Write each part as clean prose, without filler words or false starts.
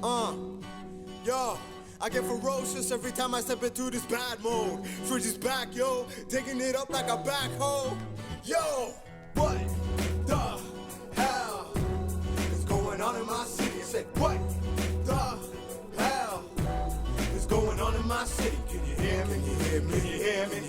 Yo, I get ferocious every time I step into this bad mode. Fridgy's back, yo, digging it up like a backhoe. Yo, what the hell is going on in my city? I said, what the hell is going on in my city? Can you hear me? Can you hear me? Can you hear me?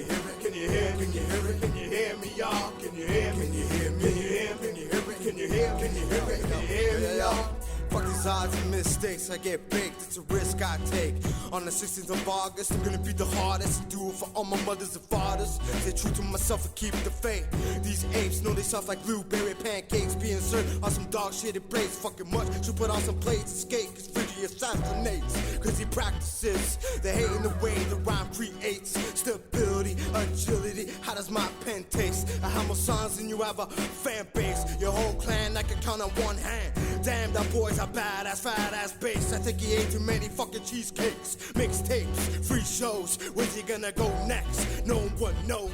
Can you hear me? Can you hear me? Can you hear me? Can you hear me, y'all? Can you hear me? Can you hear me? Can you hear me? Can you hear me? Can you hear me? Can you hear me? Can you hear me, y'all? Fuck these odds and mistakes, I get baked, it's a risk I take. On the 16th of August, I'm gonna be the hardest. Do it for all my mothers and fathers. Stay true to myself and keep the faith. These apes know they soft like blueberry pancakes. Being served on some dog shit it plays fucking much. Should put on some plates and skate, cause Fridgy assassinates. Cause he practices the hate in the way the rhyme creates. Stability, agility, how does my pen taste? I have more songs than you have a fan base. Your whole clan I can count on one hand. Damn, that boy's a badass, fat ass bass. I think he ate too many fucking cheesecakes. Mixtapes, free shows, where's he gonna go next? No one knows.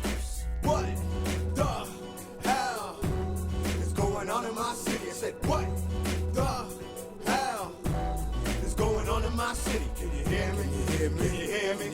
What the hell is going on in my city? I said, what the hell is going on in my city? Can you hear me? Can you hear me? Can you hear me?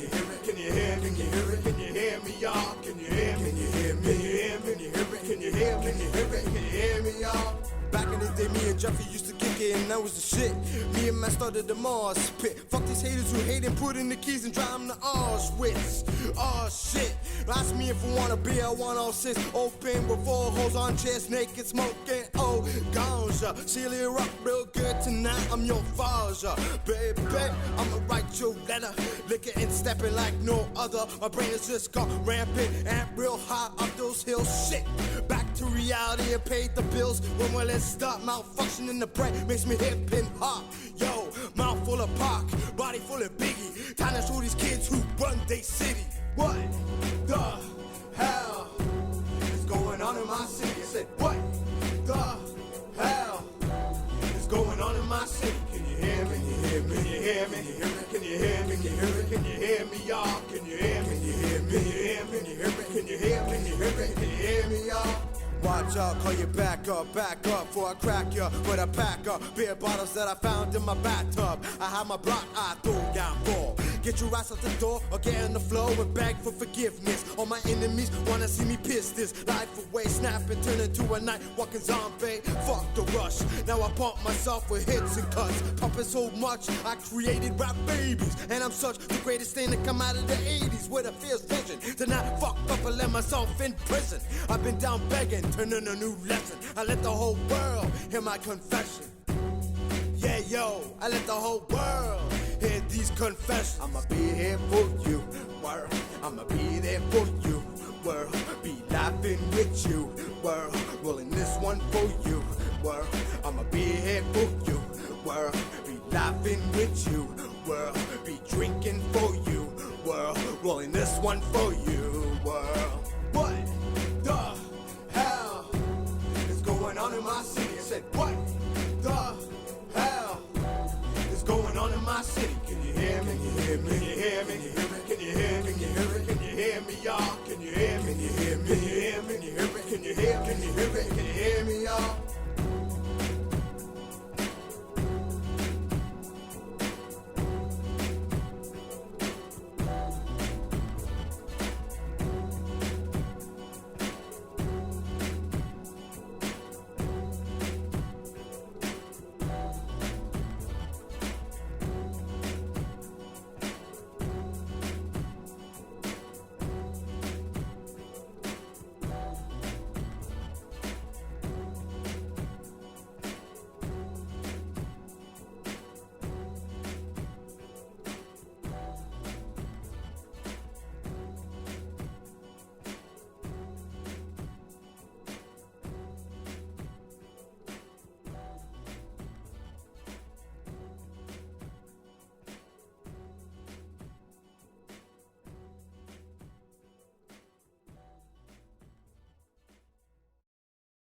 Can you hear me? Can you hear me? Can you hear me, y'all? Can you hear me? Can you hear me? Can you hear me? Can you hear me? Can you hear me? Can you hear me? Can you hear me, y'all? Back in the day, me and Jeffy used to kick it, and that was the shit. Me and man started the Mars pit. Fuck these haters who hate and put in the keys and drive them to Auschwitz. Oh shit. Ask me if I wanna be a 106. Open with 4 holes on chairs, naked smoking. Oh, ganja. Seal it up real good tonight. I'm your father, baby. I'ma write your letter. Licking and stepping like no other. My brain is just gone rampant and real high up those hills. Shit. Back to reality and paid the bills. When will it stop? Malfunctioning the brain makes me hip and hop. Yo, mouth full of Pac, body full of Biggie. Time to show these kids who run they city. What the hell is going on in my city? I said, what the hell is going on in my city? Can you hear me? Can you hear me? Can you hear me? Can you hear me? Can you hear me? Can you hear me, y'all? Can you hear me? Can you hear me? Can you hear me? Can you hear me? Can you hear me? Can you hear me? Can you hear me, y'all? Watch out, call you back up before I crack ya with a pack of beer bottles that I found in my bathtub. I have my block, I throw down for. Get your ass out the door or get on the floor and beg for forgiveness. All my enemies wanna see me piss this life away, snap and turn into a night walking zombie. Fuck the rush, now I pump myself with hits and cuts. Pumping so much, I created rap babies. And I'm such the greatest thing to come out of the 80s with a fierce vision to not fuck up and let myself in prison. I've been down begging, turning a new lesson. I let the whole world hear my confession. Yeah, yo, I let the whole world hear these confessions. I'ma be here for you, world. I'ma be there for you, world. Be laughing with you, world. Rolling this one for you, world. I'ma be here for you, world. Be laughing with you, world. Be drinking for you, world. Rolling this one for you, world. What the hell is going on in my city? I said, what the hell is going on in my city?